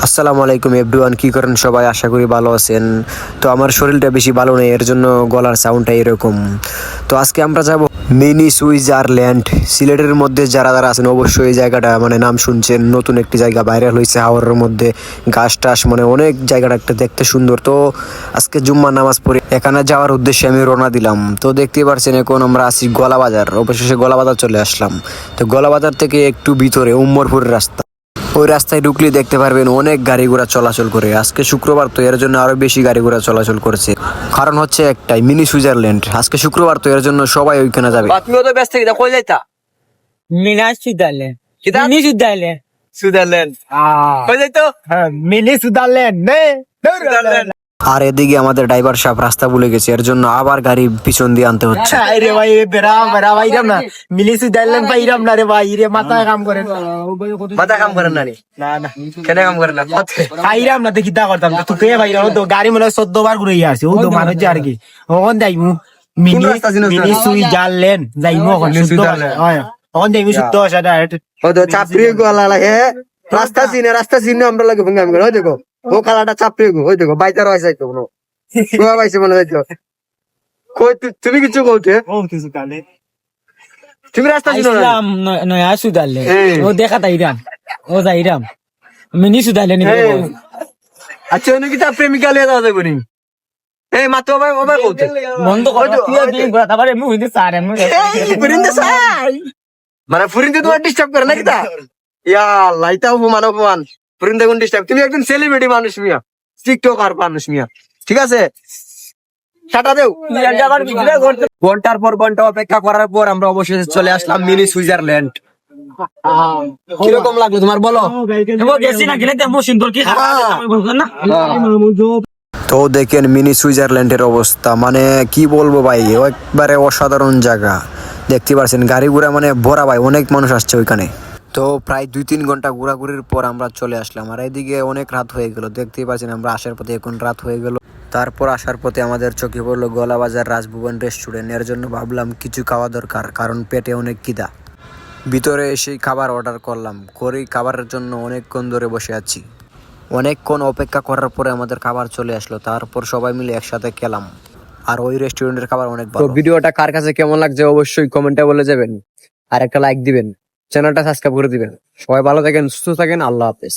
আসসালামু আলাইকুম এভরিওয়ান, কি করেন সবাই? আশা করি ভালো আছেন। তো আমার শরীরটা বেশি ভালো নেই, এর জন্য গলার সাউন্ডটা এরকম। তো আজকে আমরা যাব মিনি সুইজারল্যান্ড। সিলেটের মধ্যে যারা যারা আছেন অবশ্যই এই জায়গাটা মানে নাম শুনছেন, নতুন একটি জায়গা ভাইরাল হয়েছে হাওরের মধ্যে। গাছ টাস মানে অনেক জায়গাটা একটা দেখতে সুন্দর। তো আজকে জুম্মা নামাজ পড়ে এখানে যাওয়ার উদ্দেশ্যে আমি রওনা দিলাম। তো দেখতে পারছেন এখন আমরা আছি গলাবাজার, অবশেষে গলাবাজার চলে আসলাম। তো গলাবাজার থেকে একটু ভিতরে উম্মরপুরের রাস্তা, ওই রাস্তায় ঢুকলে দেখতে পারবেন অনেক গাড়ি ঘোড়া চলাচল করে। আজকে শুক্রবার তো এর জন্য আরো বেশি গাড়ি ঘোড়া চলাচল করছে, কারণ হচ্ছে একটাই মিনি সুইজারল্যান্ড। আজকে শুক্রবার তো এর জন্য সবাই ওইখানে যাবে। তুমিও তো ব্যস্ত কিনা কই যাইতা মিনাস সুদারল্যান্ড কিতা মিনি সুদারল্যান্ড সুইজারল্যান্ড কই যাইতো মিনি সুদারল্যান্ড সুইজারল্যান্ড আর এদিকে আমাদের ড্রাইভার সাহেব রাস্তা ভুলে গেছে, এর জন্য আবার গাড়ি পিছন দিয়ে আনতে হচ্ছে। রে ভাই বেরা বেরা ভাইরাম না মিনি সুদারল্যান্ড ভাইরাম না রে ভাই রে মাথা কাম করে মাথা কাম করেন না নি না না কেন কাম করেন না ভাইরাম না দেখি তা করতাম তো তুই ভাইরাম তো গাড়ি মনে 14 বার ঘুরে আসছে ও তো মানুষ আর কি ওখান যাইমু মিনি রাস্তা চিনো মিনি সুইজারল্যান্ড যাইমু ওখান মিনি সুইজারল্যান্ড। ওখান যাইমু 17 ডাইরেক্ট ও তো চাপড়ি গলা লাগে রাস্তা চিনে আমরা লাগে ভঙ্গাম করে ওই দেখো ও কালাটা চাপড়ি গো ওই দেখো বাইতার হইছে তো কোনো কোয়া পাইছে মনে হইতো কই তুমি কিছু কইতে ও কিছু কালে তুমি রাস্তা চিনো না ইসলাম নয়া সুদারল্যান্ড এই। ও দেখা তাইরাম ও যাইরাম মিনি সুদারল্যান্ড এই। আচ্ছা ওই কি তা প্রেমিকা লিয়ে যাওয়া যাবে নি এই মাতো ভাই ও ভাই কইতে বন্ধ কর তুই দিন করা তারপরে আমি হইতে সারে আমি ফুরিন্দে সাই মানে ফুরিন্দে তোমার ডিস্টার্ব করে নাকি তা ইয়া আল্লাহ এটা অপমান অপমান ফুরিন্দে কোন ডিস্টার্ব তুমি একজন সেলিব্রিটি মানুষ মিয়া টিকটকার মানুষ মিয়া ঠিক আছে টাটা দেও ঘন্টার পর ঘন্টা অপেক্ষা করার পর আমরা অবশেষে চলে আসলাম মিনি সুইজারল্যান্ড কিরকম লাগলো তোমার বলো ও গেছি না গেলে তেমন সুন্দর কি না তো দেখেন মিনি সুইজারল্যান্ডের অবস্থা, মানে কি বলবো ভাই, একবারে অসাধারণ জায়গা। দেখতে পাচ্ছেন গাড়ি ঘোড়া মানে ভরা ভাই, অনেক মানুষ আসছে ওইখানে। তো প্রায় 2-3 ঘন্টা ঘোরাঘুরির পর আমরা চলে আসলাম, আর এদিকে অনেক রাত হয়ে গেল। দেখতেই পাচ্ছেন আমরা আসার পথে এখন রাত হয়ে গেল। তারপর আসার পথে আমাদের চোখে পড়লো গলাবাজার রাজভুবন রেস্টুরেন্ট। এর জন্য ভাবলাম কিছু খাওয়া দরকার, কারণ পেটে অনেক খিদা। ভিতরে এসেই খাবার অর্ডার করলাম, করেই খাবারের জন্য অনেকক্ষণ ধরে বসে আছি। অনেকক্ষণ অপেক্ষা করার পরে আমাদের খাবার চলে আসলো, তারপর সবাই মিলে একসাথে খেলাম। আর ওই রেস্টুরেন্টের খাবার অনেক ভালো। তো ভিডিওটা কার কাছে কেমন লাগছে অবশ্যই কমেন্টে বলে যাবেন, আর একটা লাইক দিবেন, চ্যানেলটা সাবস্ক্রাইব করে দিবেন। সবাই ভালো থাকেন, সুস্থ থাকেন, আল্লাহ হাফেজ।